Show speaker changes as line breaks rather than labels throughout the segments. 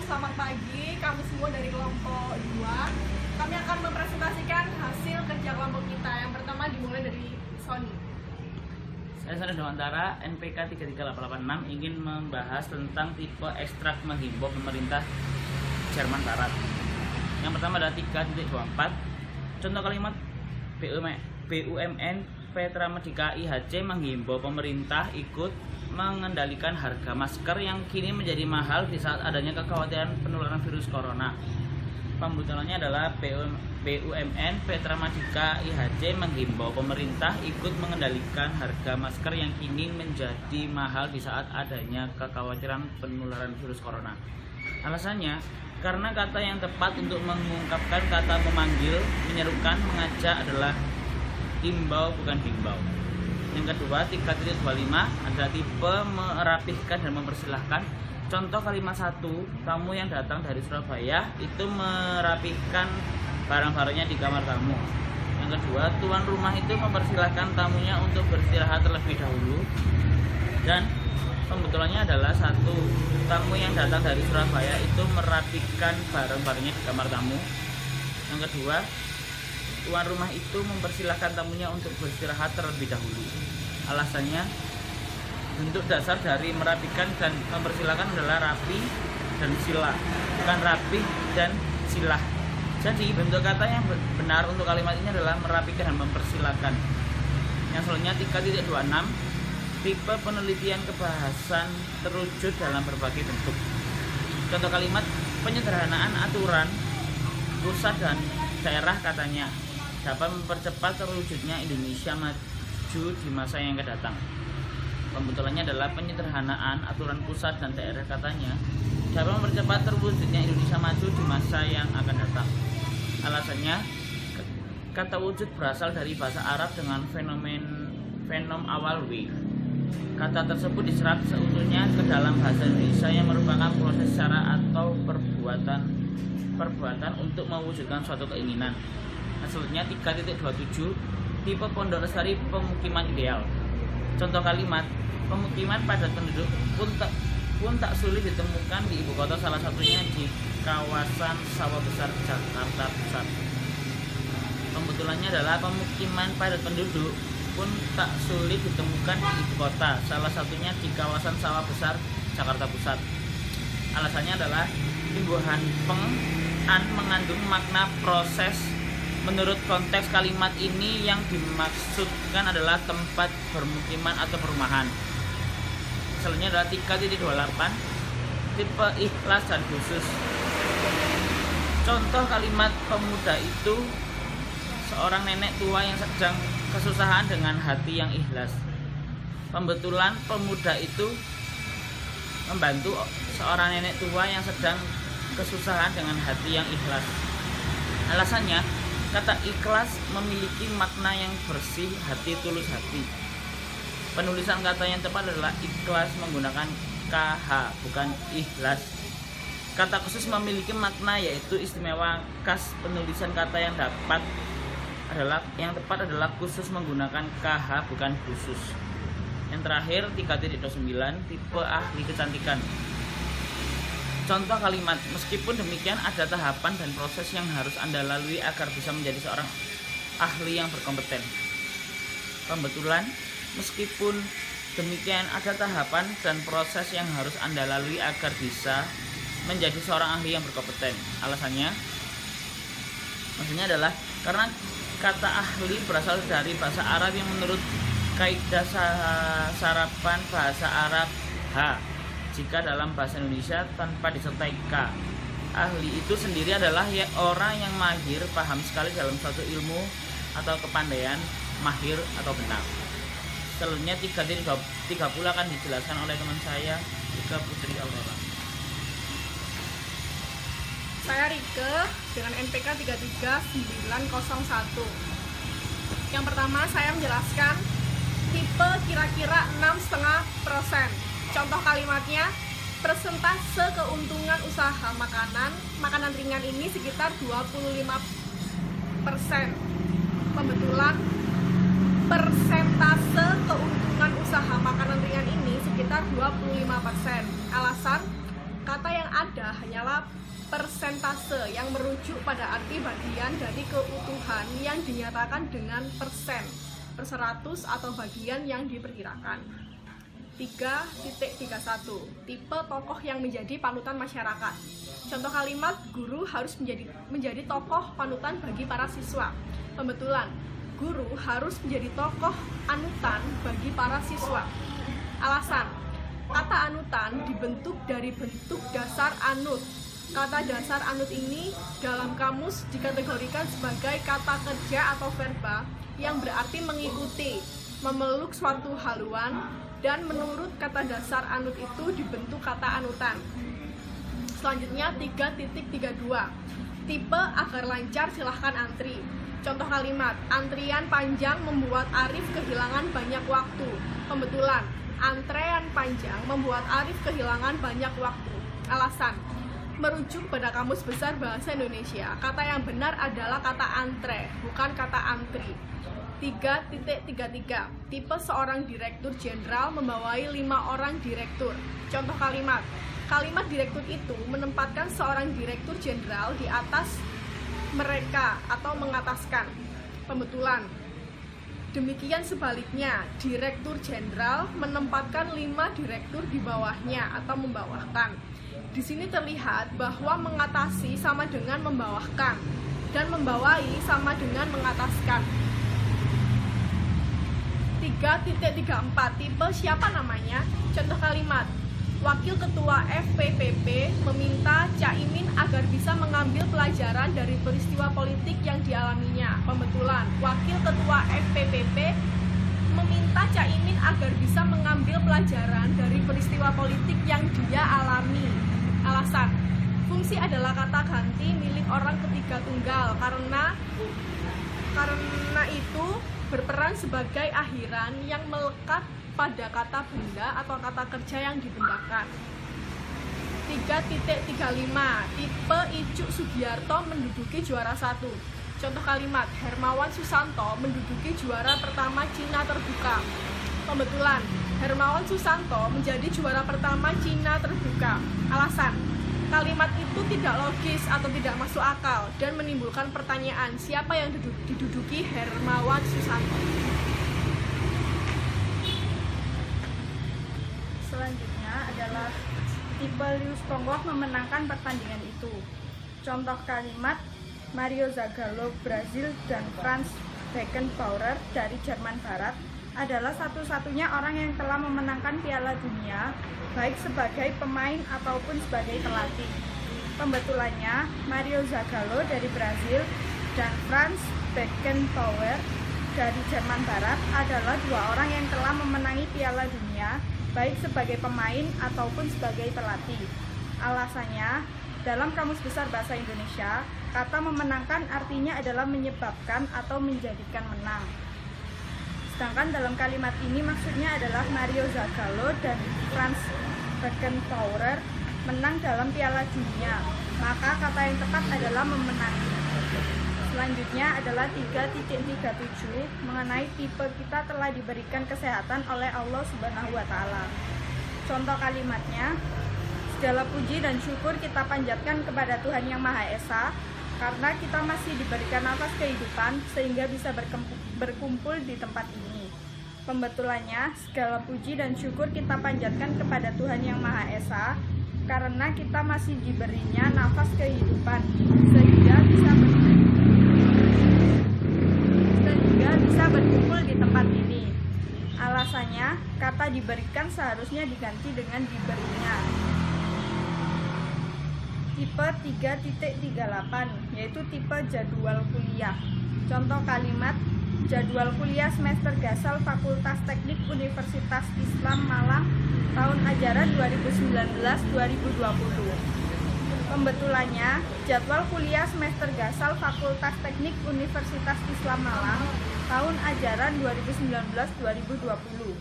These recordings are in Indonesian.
selamat pagi. Kami semua dari kelompok 2. Kami akan mempresentasikan hasil kerja kelompok kita. Yang pertama dimulai dari Sony.
Saya Sony Dewantara, NPK 33886 ingin membahas tentang tipe ekstrak menghimbau pemerintah Jerman Barat. Yang pertama adalah 3.24. Contoh kalimat BUMN Petra Medika IHC menghimbau pemerintah ikut mengendalikan harga masker yang kini menjadi mahal di saat adanya kekhawatiran penularan virus corona. Pembetulannya adalah BUMN Petra Medika IHC menghimbau pemerintah ikut mengendalikan harga masker yang kini menjadi mahal di saat adanya kekhawatiran penularan virus corona. Alasannya, karena kata yang tepat untuk mengungkapkan kata memanggil, menyerukan, mengajak adalah imbau bukan bimbau. Yang kedua, 3.25 adalah tipe merapihkan dan mempersilahkan. Contoh kalimat 1, tamu yang datang dari Surabaya itu merapihkan barang-barangnya di kamar tamu. Yang kedua, tuan rumah itu mempersilahkan tamunya untuk beristirahat terlebih dahulu. Dan pembetulannya adalah 1, tamu yang datang dari Surabaya itu merapihkan barang-barangnya di kamar tamu. Yang kedua, tuan rumah itu mempersilahkan tamunya untuk beristirahat terlebih dahulu. Alasannya, bentuk dasar dari merapikan dan mempersilahkan adalah rapi dan sila, bukan rapih dan silah. Jadi bentuk kata yang benar untuk kalimat ini adalah merapikan dan mempersilahkan. Yang selanjutnya 3.26, tipe penelitian kebahasan terwujud dalam berbagai bentuk. Contoh kalimat penyederhanaan aturan pusat dan daerah katanya dapat mempercepat terwujudnya Indonesia maju di masa yang akan datang. Pembetulannya adalah penyederhanaan aturan pusat dan daerah katanya dapat mempercepat terwujudnya Indonesia maju di masa yang akan datang. Alasannya, kata wujud berasal dari bahasa Arab dengan fenom awal w. Kata tersebut diserap seutuhnya ke dalam bahasa Indonesia yang merupakan proses cara atau perbuatan untuk mewujudkan suatu keinginan. Selanjutnya 3.27, tipe pondok lestari pemukiman ideal. Contoh kalimat, pemukiman padat penduduk pun tak sulit ditemukan di ibu kota, salah satunya di kawasan Sawah Besar, Jakarta Pusat. Pembetulannya adalah pemukiman padat penduduk pun tak sulit ditemukan di ibu kota, salah satunya di kawasan Sawah Besar, Jakarta Pusat. Alasannya adalah imbuhan an mengandung makna proses. Menurut konteks kalimat ini yang dimaksudkan adalah tempat bermukiman atau perumahan. Selanjutnya adalah 3.28, tipe ikhlas dan khusus. Contoh kalimat pemuda itu seorang nenek tua yang sedang kesusahan dengan hati yang ikhlas. Pembetulan pemuda itu membantu seorang nenek tua yang sedang kesusahan dengan hati yang ikhlas. Alasannya, kata ikhlas memiliki makna yang bersih, hati, tulus hati. Penulisan kata yang tepat adalah ikhlas menggunakan KH, bukan ikhlas. Kata khusus memiliki makna yaitu istimewa khas. Penulisan kata yang tepat adalah khusus menggunakan KH, bukan khusus. Yang terakhir 3.29, tipe ahli kecantikan. Contoh kalimat, meskipun demikian ada tahapan dan proses yang harus Anda lalui agar bisa menjadi seorang ahli yang berkompeten. Pembetulan, meskipun demikian ada tahapan dan proses yang harus Anda lalui agar bisa menjadi seorang ahli yang berkompeten. Alasannya, maksudnya adalah karena kata ahli berasal dari bahasa Arab yang menurut kaidah sarapan bahasa Arab H. Jika dalam bahasa Indonesia tanpa disertai K. Ahli itu sendiri adalah orang yang mahir, paham sekali dalam suatu ilmu atau kepandaian, mahir atau benar. Selanjutnya 3.30 akan dijelaskan oleh teman saya, Rika Putri Aurora.
Saya Rike dengan NPK 33901. Yang pertama saya menjelaskan tipe kira-kira 6,5%. Contoh kalimatnya, persentase keuntungan usaha makanan ringan ini sekitar 25%. Pembetulan, persentase keuntungan usaha makanan ringan ini sekitar 25%. Alasan, kata yang ada hanyalah persentase yang merujuk pada arti bagian dari keutuhan yang dinyatakan dengan persen per 100 atau bagian yang diperkirakan. 3.31 Tipe tokoh yang menjadi panutan masyarakat. Contoh kalimat, guru harus menjadi tokoh panutan bagi para siswa. Pembetulan, guru harus menjadi tokoh anutan bagi para siswa. Alasan, kata anutan dibentuk dari bentuk dasar anut. Kata dasar anut ini dalam kamus dikategorikan sebagai kata kerja atau verba yang berarti mengikuti, memeluk suatu haluan, dan menurut kata dasar anut itu dibentuk kata anutan. Selanjutnya 3.32 Tipe agar lancar silahkan antri. Contoh kalimat, antrian panjang membuat Arif kehilangan banyak waktu. Pembetulan, antrean panjang membuat Arif kehilangan banyak waktu. Alasan, merujuk pada Kamus Besar Bahasa Indonesia, kata yang benar adalah kata antre, bukan kata antri. 3.33 Tipe seorang direktur jenderal membawai 5 orang direktur. Contoh kalimat, kalimat direktur itu menempatkan seorang direktur jenderal di atas mereka atau mengataskan. Pembetulan, demikian sebaliknya, direktur jenderal menempatkan 5 direktur di bawahnya atau membawahkan. Di sini terlihat bahwa mengatasi sama dengan membawahkan dan membawai sama dengan mengataskan. 3.34 Tipe siapa namanya? Contoh kalimat, Wakil Ketua FPPP meminta Caimin agar bisa mengambil pelajaran dari peristiwa politik yang dialaminya. Pembetulan, Wakil Ketua FPPP meminta Caimin agar bisa mengambil pelajaran dari peristiwa politik yang dia alami. Alasan, fungsi adalah kata ganti milik orang ketiga tunggal karena itu berperan sebagai akhiran yang melekat pada kata benda atau kata kerja yang dibendakan. 3.35 Tipe Icuk Sugiarto menduduki juara 1. Contoh kalimat, Hermawan Susanto menduduki juara pertama Cina terbuka. Pembetulan, Hermawan Susanto menjadi juara pertama Cina terbuka. Alasan, kalimat itu tidak logis atau tidak masuk akal dan menimbulkan pertanyaan siapa yang diduduki Hermawan Susanto.
Selanjutnya adalah tipe Lius Tonggok memenangkan pertandingan itu. Contoh kalimat, Mario Zagallo Brazil dan Franz Beckenbauer dari Jerman Barat adalah satu-satunya orang yang telah memenangkan Piala Dunia baik sebagai pemain ataupun sebagai pelatih. Pembetulannya, Mario Zagallo dari Brazil dan Franz Beckenbauer dari Jerman Barat adalah 2 orang yang telah memenangi Piala Dunia baik sebagai pemain ataupun sebagai pelatih. Alasannya, dalam Kamus Besar Bahasa Indonesia, kata memenangkan artinya adalah menyebabkan atau menjadikan menang. Sedangkan dalam kalimat ini maksudnya adalah Mario Zagallo dan Franz Beckenbauer menang dalam Piala Dunia, maka kata yang tepat adalah memenangi. Selanjutnya adalah 3.37 mengenai tipe kita telah diberikan kesehatan oleh Allah Subhanahu wa Ta'ala. Contoh kalimatnya, segala puji dan syukur kita panjatkan kepada Tuhan Yang Maha Esa karena kita masih diberikan nafas kehidupan sehingga bisa berkumpul di tempat ini. Pembetulannya, segala puji dan syukur kita panjatkan kepada Tuhan Yang Maha Esa karena kita masih diberinya nafas kehidupan sehingga bisa berkumpul di tempat ini. Alasannya, kata diberikan seharusnya diganti dengan diberinya. Tipe 3.38 yaitu tipe jadwal kuliah. Contoh kalimat, jadwal kuliah semester Gasal Fakultas Teknik Universitas Islam Malang tahun ajaran 2019-2020. Pembetulannya, jadwal kuliah semester Gasal Fakultas Teknik Universitas Islam Malang tahun ajaran 2019-2020.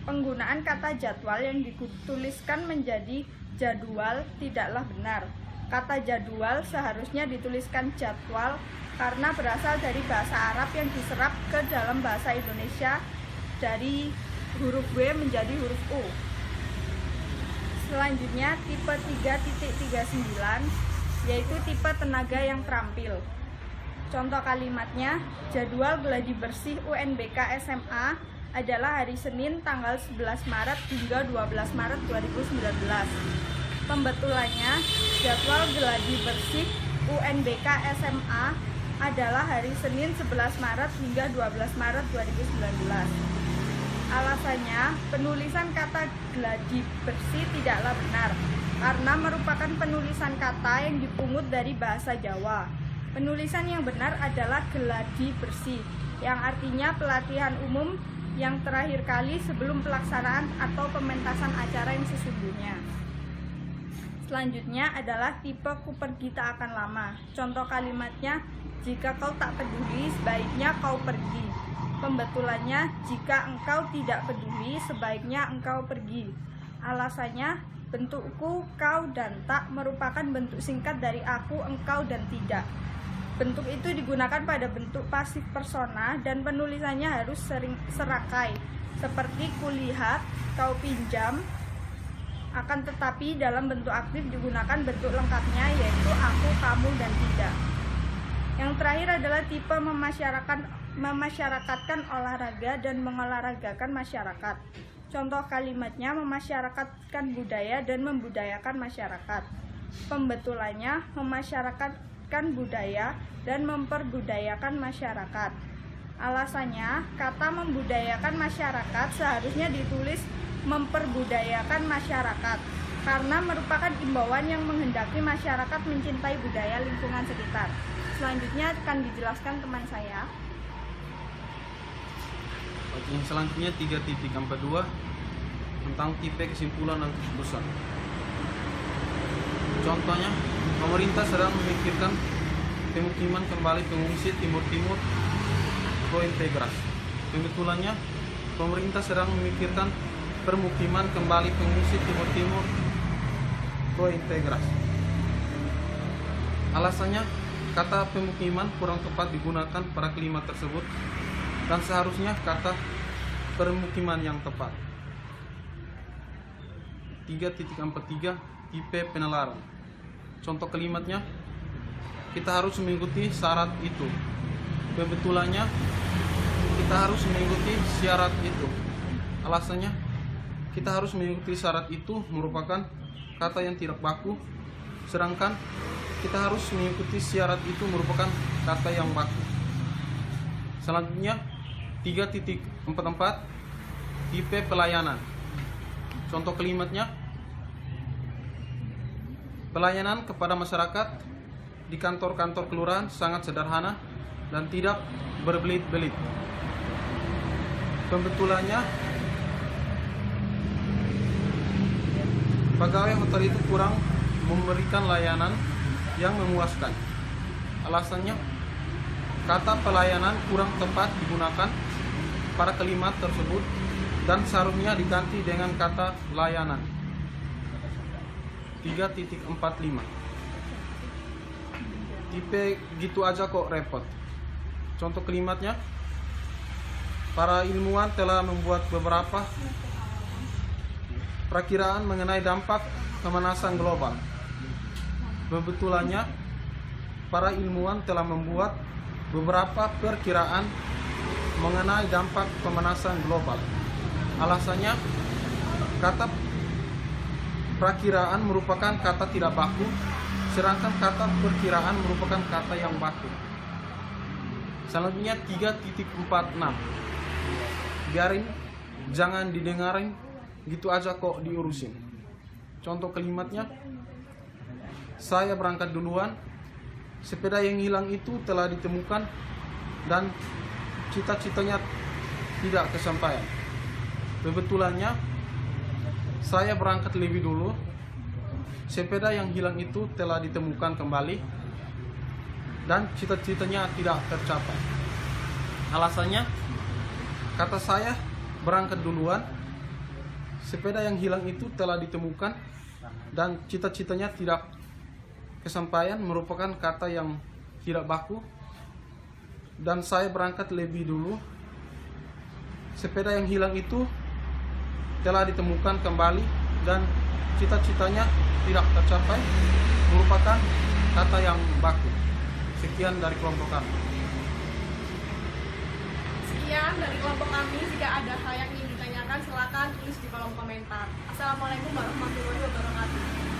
Penggunaan kata jadwal yang dituliskan menjadi jadwal tidaklah benar. Kata jadwal seharusnya dituliskan jadwal karena berasal dari bahasa Arab yang diserap ke dalam bahasa Indonesia dari huruf W menjadi huruf U. Selanjutnya tipe 3.39 yaitu tipe tenaga yang terampil. Contoh kalimatnya, jadwal gladi bersih UNBK SMA adalah hari Senin tanggal 11 Maret hingga 12 Maret 2019. Pembetulannya, jadwal gladi bersih UNBK SMA adalah hari Senin 11 Maret hingga 12 Maret 2019. Alasannya, penulisan kata gladi bersih tidaklah benar karena merupakan penulisan kata yang dipungut dari bahasa Jawa. Penulisan yang benar adalah gladi bersih, yang artinya pelatihan umum yang terakhir kali sebelum pelaksanaan atau pementasan acara yang sesungguhnya. Selanjutnya adalah tipe ku pergi tak akan lama. Contoh kalimatnya, jika kau tak peduli, sebaiknya kau pergi. Pembetulannya, jika engkau tidak peduli, sebaiknya engkau pergi. Alasannya, bentukku kau dan tak merupakan bentuk singkat dari aku, engkau, dan tidak. Bentuk itu digunakan pada bentuk pasif persona dan penulisannya harus sering serakai, seperti kulihat, kau pinjam. Akan tetapi dalam bentuk aktif digunakan bentuk lengkapnya, yaitu aku, kamu, dan tidak. Yang terakhir adalah tipe memasyarakatkan olahraga dan mengolahragakan masyarakat. Contoh kalimatnya, memasyarakatkan budaya dan membudayakan masyarakat. Pembetulannya, memasyarakatkan budaya dan memperbudayakan masyarakat. Alasannya, kata membudayakan masyarakat seharusnya ditulis memperbudayakan masyarakat karena merupakan imbauan yang menghendaki masyarakat mencintai budaya lingkungan sekitar. Selanjutnya akan dijelaskan teman saya.
Oke, yang selanjutnya 3.42 tentang tipe kesimpulan dan keputusan. Contohnya, pemerintah sedang memikirkan pemukiman kembali pengungsi Timur-Timur prointegrasi. Pembetulannya, pemerintah sedang memikirkan permukiman kembali pengungsi Timur-Timur prointegrasi. Alasannya, kata pemukiman kurang tepat digunakan pada kalimat tersebut dan seharusnya kata permukiman yang tepat. 3.43 tipe penalaran. Contoh kalimatnya, kita harus mengikuti syarat itu. Pembetulannya, kita harus mengikuti syarat itu. Alasannya, kita harus mengikuti syarat itu merupakan kata yang tidak baku, sedangkan kita harus mengikuti syarat itu merupakan kata yang baku. Selanjutnya 3.44 tipe pelayanan. Contoh kalimatnya, pelayanan kepada masyarakat di kantor-kantor kelurahan sangat sederhana dan tidak berbelit-belit. Pembetulannya, pegawai hotel itu kurang memberikan layanan yang memuaskan. Alasannya, kata pelayanan kurang tepat digunakan pada kalimat tersebut dan seharusnya diganti dengan kata layanan. 3.45 tipe gitu aja kok repot. Contoh kalimatnya, para ilmuwan telah membuat beberapa perkiraan mengenai dampak pemanasan global. Pembetulannya, para ilmuwan telah membuat beberapa perkiraan mengenai dampak pemanasan global. Alasannya, kata perkiraan merupakan kata tidak baku, sedangkan kata perkiraan merupakan kata yang baku. Selanjutnya 3.46 biarin, jangan didengarin, gitu aja kok diurusin. Contoh kalimatnya, saya berangkat duluan, sepeda yang hilang itu telah ditemukan dan cita-citanya tidak kesampaian. Kebetulannya, saya berangkat lebih dulu, sepeda yang hilang itu telah ditemukan kembali dan cita-citanya tidak tercapai. Alasannya, kata saya berangkat duluan, sepeda yang hilang itu telah ditemukan dan cita-citanya tidak kesampaian merupakan kata yang tidak baku, dan saya berangkat lebih dulu, sepeda yang hilang itu telah ditemukan kembali dan cita-citanya tidak tercapai merupakan kata yang baku. Sekian dari kelompok kami.
Sekian dari kelompok kami. Jika ada hal yang ingin ditanyakan, silakan tulis di kolom komentar. Assalamualaikum warahmatullahi wabarakatuh.